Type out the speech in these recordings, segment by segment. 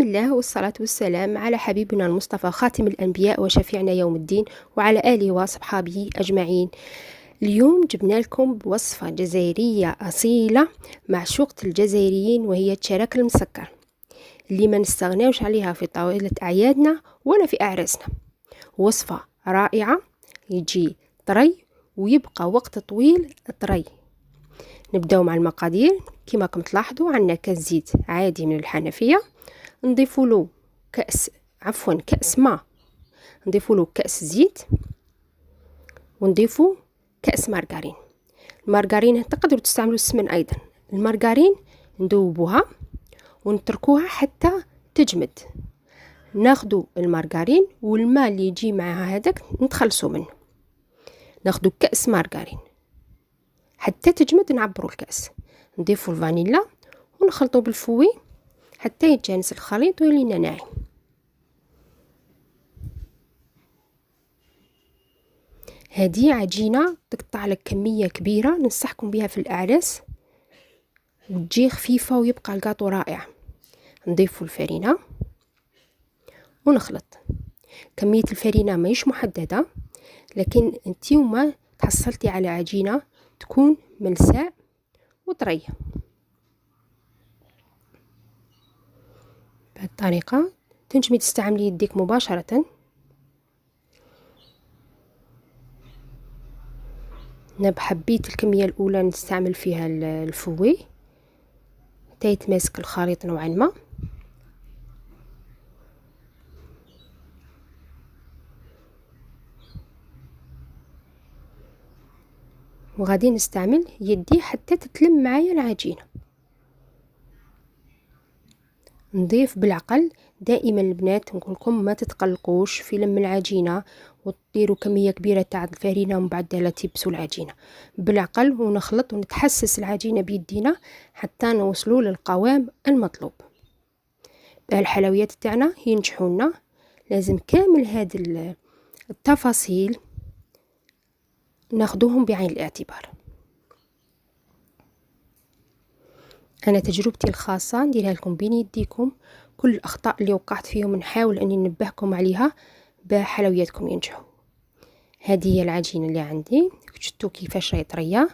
الله والصلاة والسلام على حبيبنا المصطفى خاتم الأنبياء وشفيعنا يوم الدين وعلى آله وصحبه أجمعين. اليوم جبنا لكم بوصفة جزائرية أصيلة معشوقة الجزائريين، وهي الشراك المسكر اللي ما نستغناوش عليها في طاولة أعيادنا ولا في أعراسنا. وصفة رائعة، يجي طري ويبقى وقت طويل طري. نبداو مع المقادير. كما راكم تلاحظوا عندنا كاس زيت عادي من الحنفيه، نضيفوا له كاس ماء، نضيفوا له كاس زيت، ونضيفوا كاس مارغرين. المارغرين تقدروا تستعملوا السمن ايضا. المارغرين ندوبوها ونتركوها حتى تجمد. ناخذوا المارغرين والماء اللي يجي معها هذاك نتخلصوا منه. ناخذوا كاس مارغرين حتى تجمد، نعبروا الكاس، نضيفوا الفانيلا ونخلطوا بالفوي حتى يتجانس الخليط ويولينا ناعم. هذه عجينه تقطع لك كميه كبيره، ننصحكم بها في الاعراس وتجي خفيفه ويبقى الكاطو رائع. نضيفوا الفرينه ونخلط. كميه الفرينه ماهيش محدده، لكن انت وما تحصلتي على عجينه تكون ملساء وطريه. بهذه الطريقه تنجمي تستعملي يديك مباشره. انا حبيت الكميه الاولى نستعمل فيها الفوي حتى يتماسك الخليط نوعا ما. وغادي نستعمل يدي حتى تتلم معايا العجينه. نضيف بالعقل. دائما البنات نقول لكم ما تتقلقوش في لم العجينه وتديروا كميه كبيره تاع الفرينه ومن بعد لا تيبسوا العجينه. بالعقل ونخلط ونتحسس العجينه بيدينا حتى نوصلوا للقوام المطلوب. الحلويات تاعنا ينجحوا لنا لازم كامل هذه التفاصيل ناخذوهم بعين الاعتبار. انا تجربتي الخاصه نديرها لكم بين يديكم. كل الاخطاء اللي وقعت فيهم نحاول اني ننبهكم عليها بحلوياتكم ينجحوا. هذه هي العجينه اللي عندي، شفتوا كيفاش راهي طريه.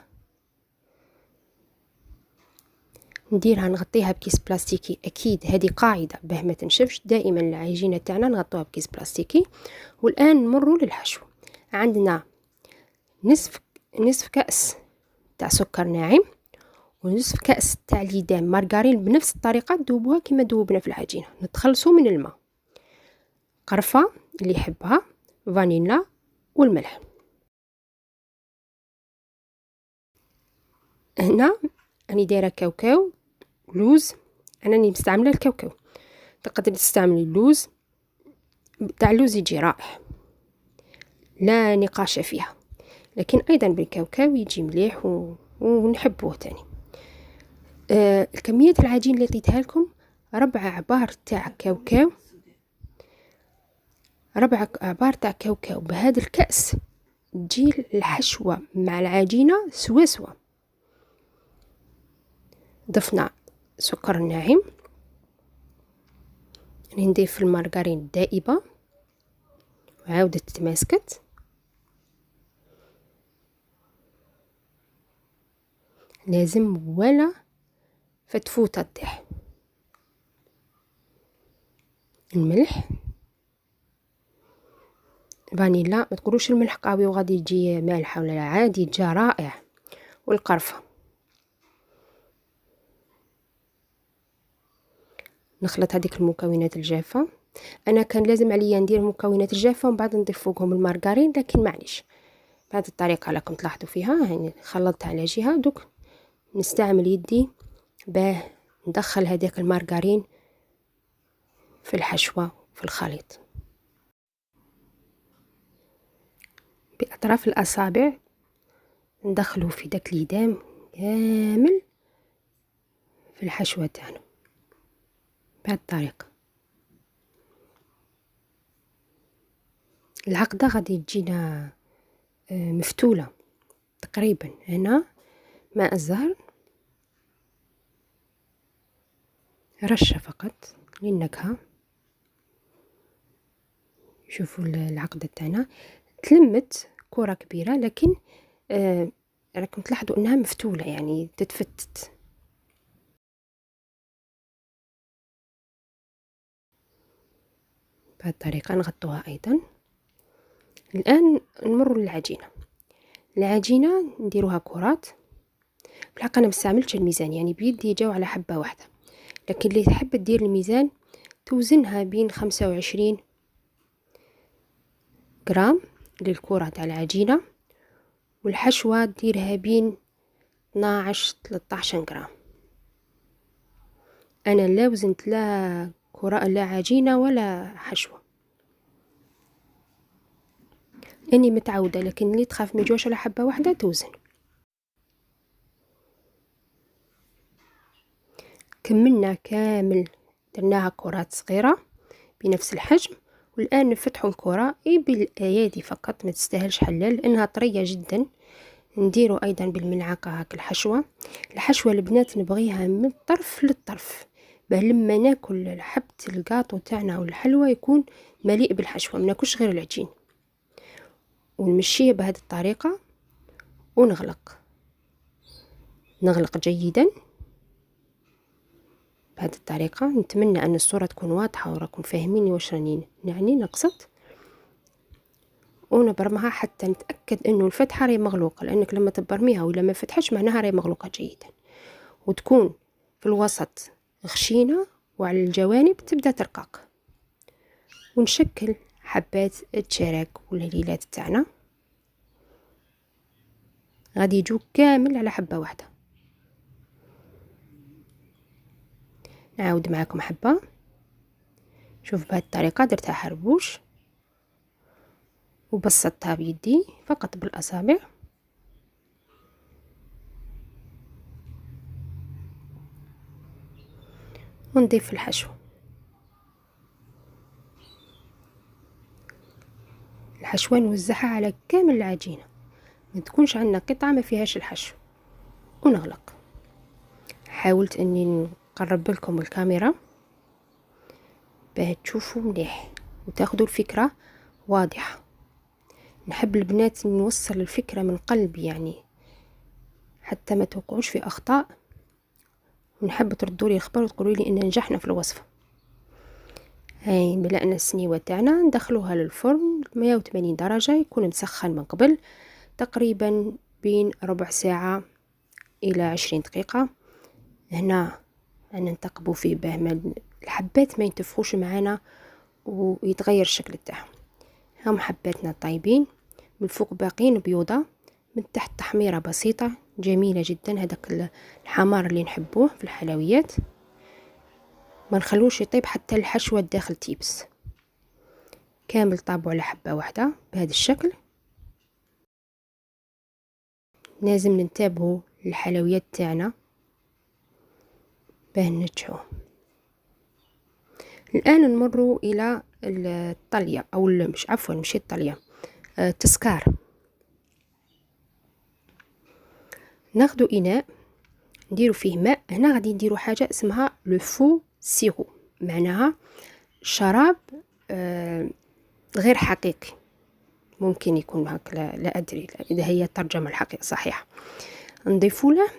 نديرها نغطيها بكيس بلاستيكي. اكيد هذه قاعده باه ما تنشفش، دائما العجينه تاعنا نغطوها بكيس بلاستيكي. والان نمروا للحشو. عندنا نصف كاس تاع سكر ناعم، ونصف كاس تاع ليدام مارغرين بنفس الطريقه تذوبوها كما ذوبنا في العجينه. نتخلصوا من الماء، قرفه اللي يحبها، فانيلا والملح. هنا راني دايره كاوكاو لوز. انا راني مستعمله الكاوكاو، تقدري تستعملي اللوز تاع اللوز يجي رائع لا نقاش فيها، لكن ايضا بالكاوكاو يجي مليح ونحبوه تاني. كمية العجين اللي عطيتها لكم 4 أعبار تاع كاوكاو، 4 أعبار تاع كاوكاو. بهذا الكأس تجي الحشوة مع العجينة سوا سوا. ضفنا سكر ناعم، نضيف المارغرين الدائبة وعاودت تماسكت. لازم ولا فتفوتة تاع الملح، فانيلا. ما تقولوش الملح قوي وغادي يجي مالح ولا لا، عادي جا رائع. والقرفة نخلط هذيك المكونات الجافة. انا كان لازم عليا ندير المكونات الجافة ومن بعد نضيف فوقهم المارغرين، لكن معليش بهذه الطريقة راكم تلاحظوا فيها. يعني خلطتها على جهة، دوك نستعمل يدي باه ندخل هذاك المارغرين في الحشوة في الخليط بأطراف الأصابع. ندخلوا في داك ليدام كامل في الحشوة تاعنا بهذه الطريقة. العقدة غادي تجينا مفتولة تقريبا. هنا ماء الزهر رشة فقط للنكهة. شوفوا العقدة تاعنا تلمت كرة كبيرة، لكن راكم تلاحظوا انها مفتولة يعني تتفتت. بهذه الطريقة نغطوها ايضا. الان نمر للعجينة. العجينة نديروها كرات. بالحق انا ما استعملتش الميزان، يعني بيدي جاو على حبة واحدة، لكن اللي تحب تدير الميزان توزنها بين 25 غرام للكرة تاع العجينة، والحشوة ديرها بين 12-13 غرام. انا لا وزنت لا كرة لا عجينة ولا حشوة، اني متعودة، لكن اللي تخاف ما يجوش على حبة واحدة توزن. كملنا كامل، درناها كرات صغيرة بنفس الحجم. والان نفتحوا الكرة بالايادي فقط، ما تستاهلش حلال لانها طرية جدا. نديرو ايضا بالملعقة هاك الحشوة البنات نبغيها من الطرف للطرف، باه لما ناكل حبة الكاطو تاعنا والحلوى يكون مليء بالحشوة، ما ناكلش غير العجين. ونمشيه بهذه الطريقة ونغلق جيدا بهذه الطريقة. نتمنى ان الصورة تكون واضحة وراكم فاهميني واش راني يعني نقصد. ونبرمها حتى نتأكد انه الفتحة راهي مغلوقة، لانك لما تبرميها ولا ما فتحش معناها راهي مغلوقة جيدا. وتكون في الوسط خشينة وعلى الجوانب تبدأ ترقق. ونشكل حبات التشراك والهليلات تاعنا، غادي يجو كامل على حبة واحدة. نعاود معاكم حبة. شوف بهذه الطريقة درتها حربوش وبسطتها بيدي فقط بالاصابع. ونضيف الحشو. الحشوة نوزعها على كامل العجينة، ما تكونش عندنا قطعة ما فيهاش الحشو. ونغلق. حاولت اني نقرب لكم الكاميرا باه تشوفوا مليح وتاخذوا الفكرة واضحة. نحب البنات نوصل الفكرة من قلبي يعني، حتى ما توقعوش في اخطاء. ونحب تردوا لي الخبر وتقولوا لي ان نجحنا في الوصفة. هاي ملأنا السنيوة تاعنا، ندخلوها للفرن 180 درجة، يكون مسخن من قبل تقريبا بين ربع ساعة الى 20 دقيقة. هنا أنا نتقبوا فيه باه الحبات ما ينتفخوش معنا ويتغير الشكل تاعهم. هم حباتنا طيبين، من فوق باقين بيوضة، من تحت تحميرة بسيطة جميلة جدا. هذاك الحمار اللي نحبوه في الحلويات. ما نخلوش يطيب حتى الحشوة الداخل تيبس. كامل طابوا على حبة واحدة بهذا الشكل. لازم ننتبهوا للحلويات تاعنا باه ننجحوه. الآن نمر إلى الطلية، أو مش عفوا مش الطلية، التسكار. ناخدو إناء نديرو فيه ماء. هنا غادي نديرو حاجة اسمها لو فو سيرو، معناها شراب غير حقيقي. ممكن يكون هاك، لا أدري إذا هي الترجمة الحقيقية صحيحة. نضيفو له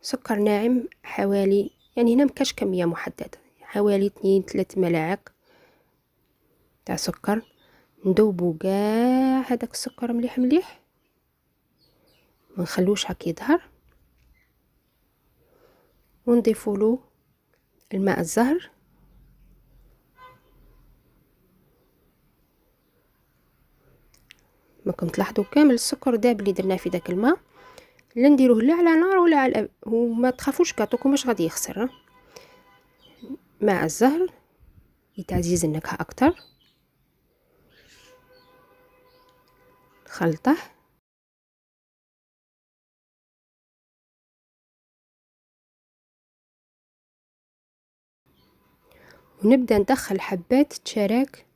سكر ناعم حوالي، يعني هنا مكاش كمية محددة، حوالي 2-3 ملاعق تاع سكر. ندوبو كاع هذاك السكر مليح مليح، ما نخلوش هاك يظهر. ونضيفوا له الماء الزهر. ما كنت تلاحظوا كامل السكر داب اللي درناه في داك الماء. لا نديروه لا على نار ولا على وما تخافوش كاطوكم مش غادي يخسر. ماء الزهر لتعزيز النكهة اكتر. خلطه. ونبدأ ندخل حبات التشراك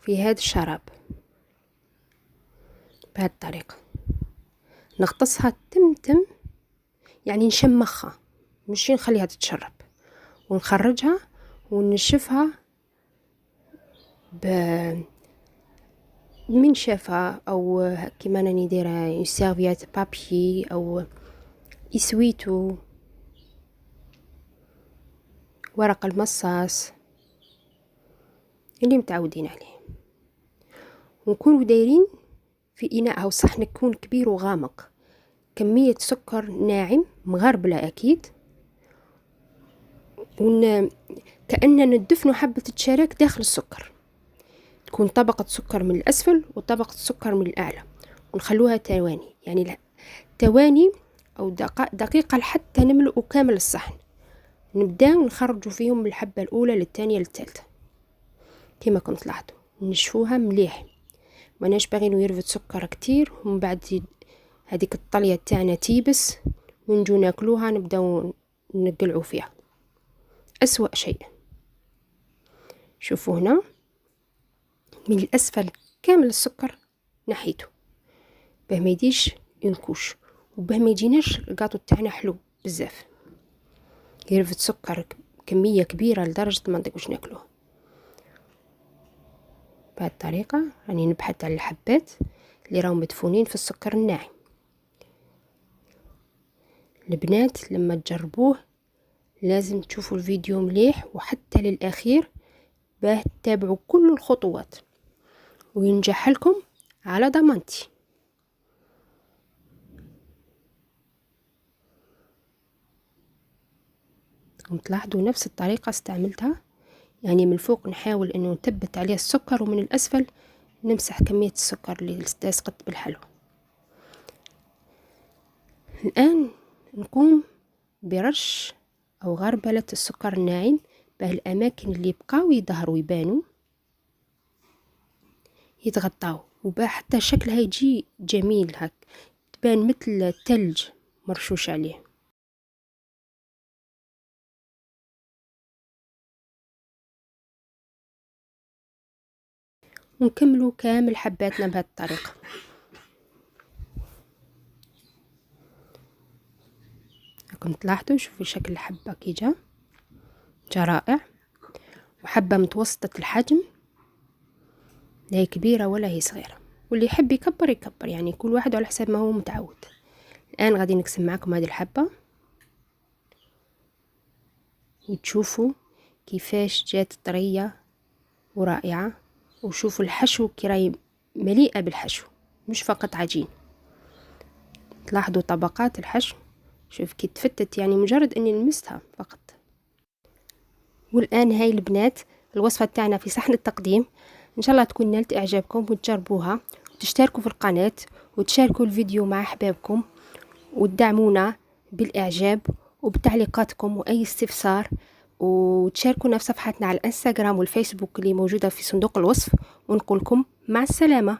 في هذا الشراب بهذه الطريقة. نغطسها تم يعني نشمخها، مش نخليها تتشرب. ونخرجها ونشفها بمنشفة أو كيما راني دايرة سيرفيات بابي أو إسويتو، ورق المصاص اللي متعودين عليه. ونكونوا دايرين في إناء أو صحن يكون كبير وغامق، كمية سكر ناعم مغربلة أكيد، كأننا ندفنوا حبة الشراك داخل السكر، تكون طبقة سكر من الأسفل وطبقة سكر من الأعلى، ونخلوها تواني، يعني لا تواني أو دقيقة لحتى نملؤ كامل الصحن. نبدأ نخرجوا فيهم الحبة الأولى للثانية للثالثة كما كنت لاحظوا، نشفوها مليح، ماناش باغينو يرفد سكر كتير، ومن بعد هذيك الطلية تاعنا تيبس ونجو ناكلوها نبداو نقلعوا فيها. أسوأ شيء شوفوا هنا من الأسفل كامل السكر نحيته باه ما يديش ينكوش، وباه ما يجيناش القاطو تاعنا حلو بزاف، يرفد سكر كمية كبيرة لدرجة ما نطيقوش ناكلوه. بهذه الطريقة راني نبحث على الحبات اللي راهم مدفونين في السكر الناعم. البنات لما تجربوه لازم تشوفوا الفيديو مليح وحتى للأخير باه تتابعوا كل الخطوات وينجح لكم على ضمانتي. تلاحظوا نفس الطريقة استعملتها، يعني من الفوق نحاول انه نثبت عليه السكر، ومن الأسفل نمسح كمية السكر اللي استسقط بالحلوى. الآن نقوم برش أو غربلة السكر الناعم باه الأماكن اللي بقاو يظهروا يبانوا يتغطاو، وباه حتى شكلها يجي جميل هك، تبان مثل الثلج مرشوش عليه. ونكملوا كامل حباتنا بهذه الطريقة. راكم تلاحظوا شوفوا شكل الحبة كي جا رائع، وحبة متوسطة الحجم، لا هي كبيرة ولا هي صغيرة، واللي يحب يكبر يكبر، يعني كل واحد على حسب ما هو متعود. الآن غادي نقسم معكم هذه الحبة وتشوفوا كيفاش جات طرية ورائعة، وشوفوا الحشو كي راهي مليئة بالحشو مش فقط عجين. تلاحظوا طبقات الحشو، شوف كي تفتت، يعني مجرد اني لمستها فقط. والآن هاي البنات الوصفة تاعنا في صحن التقديم، ان شاء الله تكون نالت اعجابكم وتجربوها، وتشتركوا في القناة وتشاركوا الفيديو مع احبابكم، وتدعمونا بالاعجاب وبتعليقاتكم واي استفسار، وتشاركونا في صفحتنا على الانستغرام والفيسبوك اللي موجودة في صندوق الوصف. ونقولكم مع السلامة.